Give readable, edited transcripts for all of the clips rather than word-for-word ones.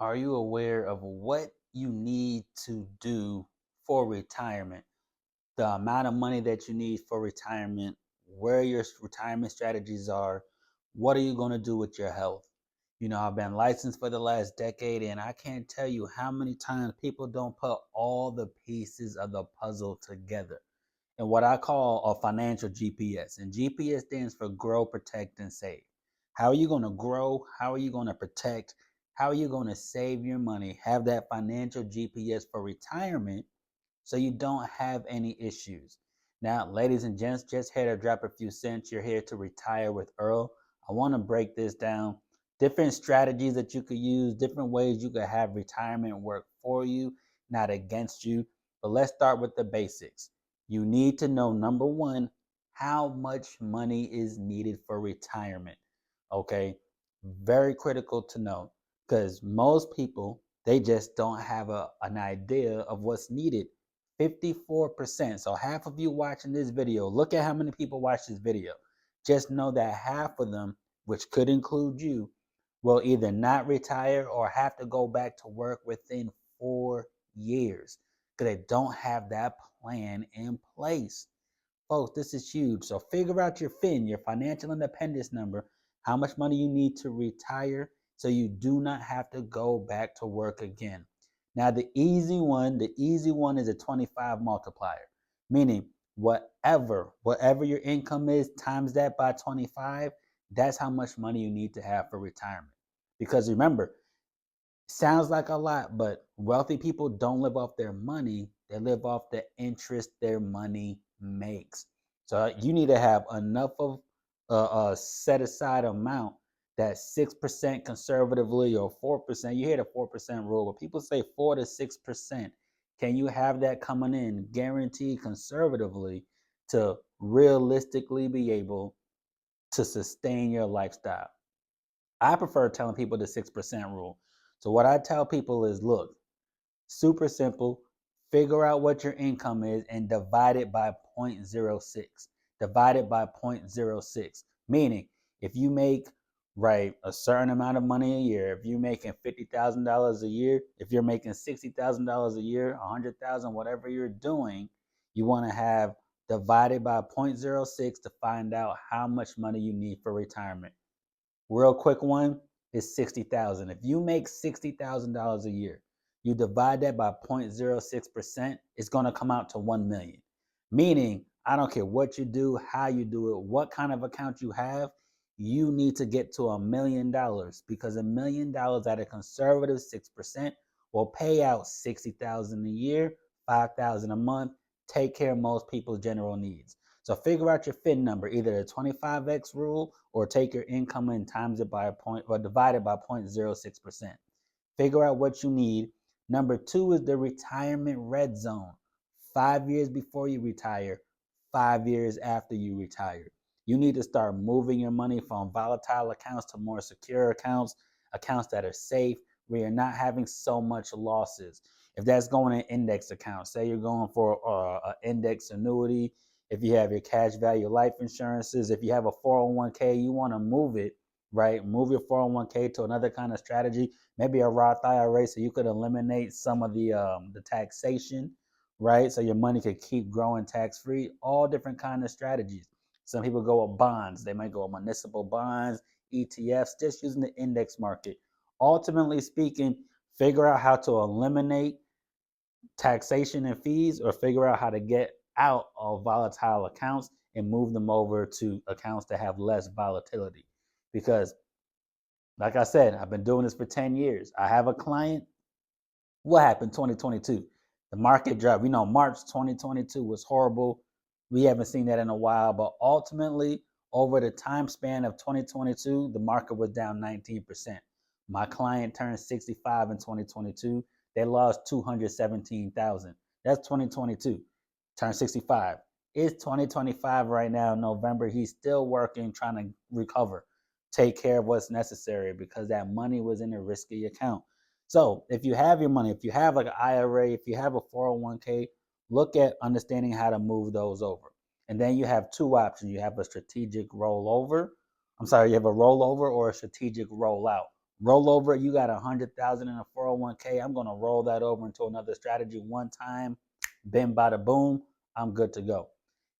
Are you aware of what you need to do for retirement? The amount of money that you need for retirement, where your retirement strategies are, what are you going to do with your health? I've been licensed for the last decade, and I can't tell you how many times people don't put all the pieces of the puzzle together and what I call a financial GPS. And GPS stands for grow, protect, and save. How are you going to grow? How are you going to protect? How are you going to save your money? Have that financial GPS for retirement so you don't have any issues. Now, ladies and gents, just here to drop a few cents. You're here to retire with Earl. I want to break this down. Different strategies that you could use, different ways you could have retirement work for you, not against you. But let's start with the basics. You need to know, number one, how much money is needed for retirement. Okay, very critical to know because most people they just don't have an idea of what's needed. 54%. So half of you watching this video, look at how many people watch this video. Just know that half of them, which could include you, will either not retire or have to go back to work within 4 years because they don't have that plan in place. Folks, this is huge. So figure out your FIN, your financial independence number, how much money you need to retire so you do not have to go back to work again. Now, the easy one is a 25 multiplier, meaning whatever your income is, times that by 25, that's how much money you need to have for retirement. Because remember, sounds like a lot, but wealthy people don't live off their money. They live off the interest their money makes. So you need to have enough of a set aside amount that 6% conservatively or 4%. You hear the 4% rule, but people say 4 to 6%. Can you have that coming in guaranteed conservatively to realistically be able to sustain your lifestyle? I prefer telling people the 6% rule. So what I tell people is, look, super simple. Figure out what your income is and divide it by 0.06. Divide it by zero point zero 0.06. Meaning, if you make right a certain amount of money a year, if you're making $50,000 a year, if you're making $60,000 a year, 100,000, whatever you're doing, you want to have divided by zero point zero 0.06 to find out how much money you need for retirement. Real quick one is 60,000. If you make $60,000 a year, you divide that by 0.06%, it's going to come out to 1 million. Meaning, I don't care what you do, how you do it, what kind of account you have, you need to get to $1 million because $1 million at a conservative 6% will pay out 60,000 a year, 5,000 a month, take care of most people's general needs. So figure out your FIN number, either the 25x rule or take your income and times it by a point or divide it by 0.06%. Figure out what you need. Number two is the retirement red zone. 5 years before you retire, 5 years after you retire. You need to start moving your money from volatile accounts to more secure accounts, accounts that are safe, where you're not having so much losses. If that's going in index accounts, say you're going for an index annuity, if you have your cash value life insurances, if you have a 401k, you want to move it, right? Move your 401k to another kind of strategy, maybe a Roth IRA, so you could eliminate some of the taxation, right? So your money could keep growing tax free. All different kind of strategies. Some people go with bonds. They might go with municipal bonds, ETFs, just using the index market. Ultimately speaking, figure out how to eliminate taxation and fees or figure out how to get out of volatile accounts and move them over to accounts that have less volatility. Because, like I said, I've been doing this for 10 years. I have a client. What happened 2022? The market dropped. March 2022 was horrible. We haven't seen that in a while, but ultimately, over the time span of 2022, the market was down 19%. My client turned 65 in 2022. They lost 217,000. That's 2022. Turned 65. It's 2025 right now, November. He's still working, trying to recover, take care of what's necessary because that money was in a risky account. So if you have your money, if you have like an IRA, if you have a 401k, look at understanding how to move those over. And then you have two options. You have a strategic rollover. You have a rollover or a strategic rollout. roll over. You got 100,000 in a 401k. I'm going to roll that over into another strategy one time. Bim, bada, boom. I'm good to go.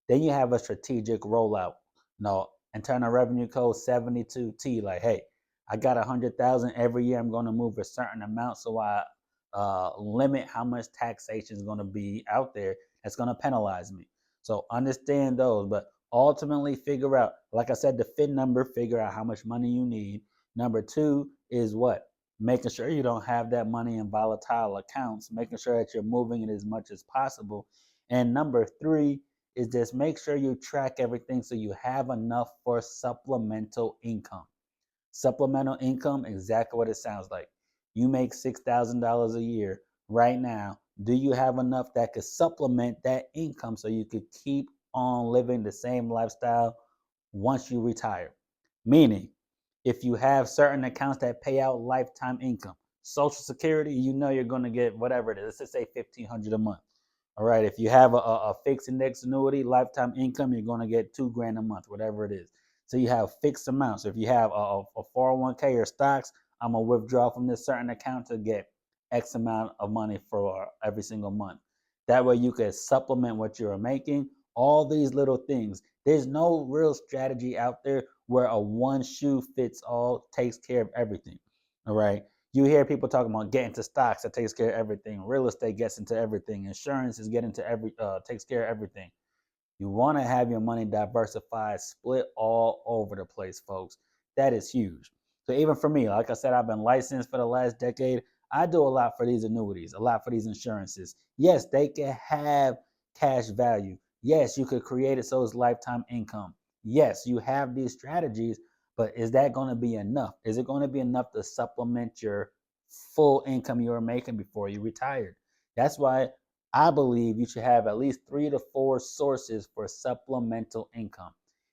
Then you have a strategic rollout. No, internal revenue code 72T. Like, hey, I got 100,000 every year. I'm going to move a certain amount, so I limit how much taxation is going to be out there that's going to penalize me. So understand those, but ultimately figure out, like I said, the FIN number, figure out how much money you need. Number two is what? Making sure you don't have that money in volatile accounts, making sure that you're moving it as much as possible. And number three is just make sure you track everything so you have enough for supplemental income. Supplemental income, exactly what it sounds like. You make $6,000 a year right now. Do you have enough that could supplement that income so you could keep on living the same lifestyle once you retire? Meaning, if you have certain accounts that pay out lifetime income, Social Security, you know you're going to get whatever it is. Let's just say $1,500 a month. All right. If you have a fixed index annuity, lifetime income, you're going to get $2,000 a month, whatever it is. So you have fixed amounts. If you have a 401k or stocks, I'm going to withdraw from this certain account to get X amount of money for every single month. That way you can supplement what you're making. All these little things. There's no real strategy out there where a one shoe fits all takes care of everything. All right. You hear people talking about getting to stocks that takes care of everything. Real estate gets into everything. Insurance is getting to takes care of everything. You want to have your money diversified, split all over the place, folks. That is huge. So even for me, like I said, I've been licensed for the last decade. I do a lot for these annuities, a lot for these insurances. Yes, they can have cash value. Yes, you could create it so it's lifetime income. Yes, you have these strategies, but is that going to be enough? Is it going to be enough to supplement your full income you were making before you retired? That's why I believe you should have at least 3 to 4 sources for supplemental income.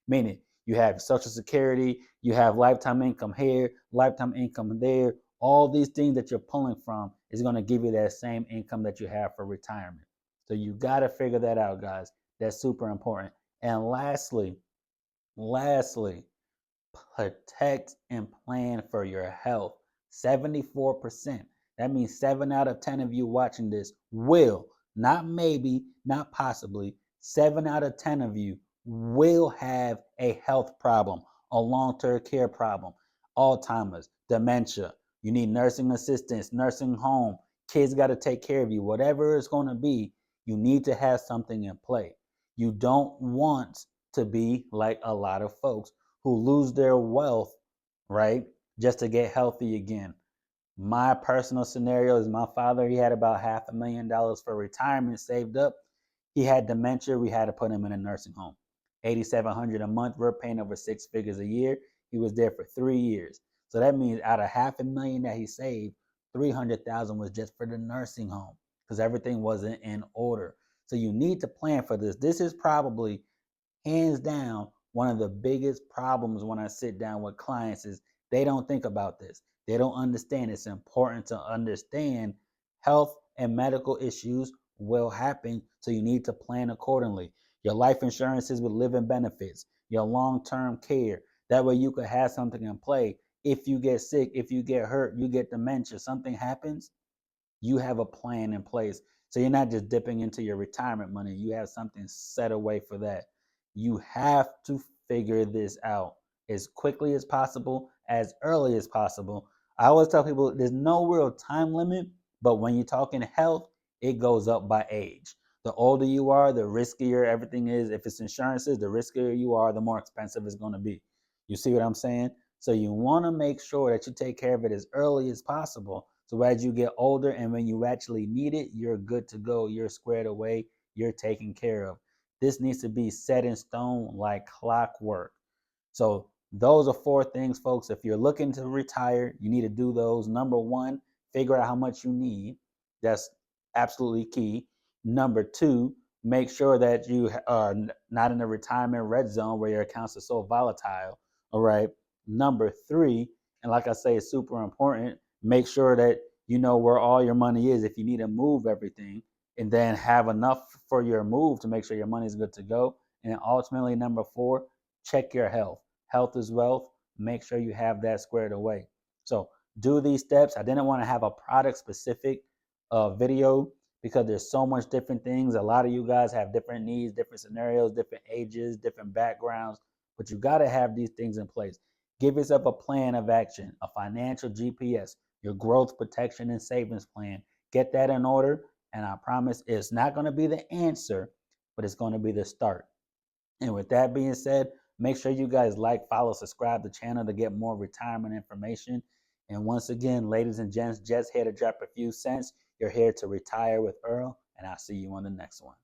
Meaning you have Social Security, you have lifetime income here, lifetime income there. All these things that you're pulling from is going to give you that same income that you have for retirement. So you got to figure that out, guys. That's super important. And lastly, protect and plan for your health. 74%. That means 7 out of 10 of you watching this will, not maybe, not possibly, 7 out of 10 of you will have a health problem, a long-term care problem, Alzheimer's, dementia. You need nursing assistance, nursing home, kids got to take care of you, whatever it's going to be, you need to have something in play. You don't want to be like a lot of folks who lose their wealth, right, just to get healthy again. My personal scenario is my father, he had about $500,000 for retirement saved up. He had dementia. We had to put him in a nursing home. 8,700 a month. We're paying over 6 figures a year. He was there for 3 years. So that means out of $500,000 that he saved, 300,000 was just for the nursing home because everything wasn't in order. So you need to plan for this. This is probably hands down one of the biggest problems when I sit down with clients is they don't think about this. They don't understand. It's important to understand health and medical issues will happen, so you need to plan accordingly. Your life insurances with living benefits, your long-term care. That way you could have something in play. If you get sick, if you get hurt, you get dementia, something happens, you have a plan in place. So you're not just dipping into your retirement money. You have something set away for that. You have to figure this out as quickly as possible, as early as possible. I always tell people there's no real time limit, but when you're talking health, it goes up by age. The older you are, the riskier everything is. If it's insurances, the riskier you are, the more expensive it's going to be. You see what I'm saying? So you want to make sure that you take care of it as early as possible. So as you get older and when you actually need it, you're good to go. You're squared away. You're taken care of. This needs to be set in stone like clockwork. So those are 4 things, folks. If you're looking to retire, you need to do those. Number one, figure out how much you need. That's absolutely key. Number two, make sure that you are not in the retirement red zone where your accounts are so volatile. All right. Number three, and like I say, it's super important. Make sure that you know where all your money is if you need to move everything, and then have enough for your move to make sure your money is good to go. And ultimately, number four, check your health. Health is wealth. Make sure you have that squared away. So do these steps. I didn't want to have a product specific video because there's so much different things. A lot of you guys have different needs, different scenarios, different ages, different backgrounds, but you got to have these things in place. Give yourself a plan of action, a financial GPS, your growth protection and savings plan. Get that in order, and I promise it's not going to be the answer, but it's going to be the start. And with that being said, make sure you guys like, follow, subscribe to the channel to get more retirement information. And once again, ladies and gents, just here to drop a few cents. You're here to retire with Earl, and I'll see you on the next one.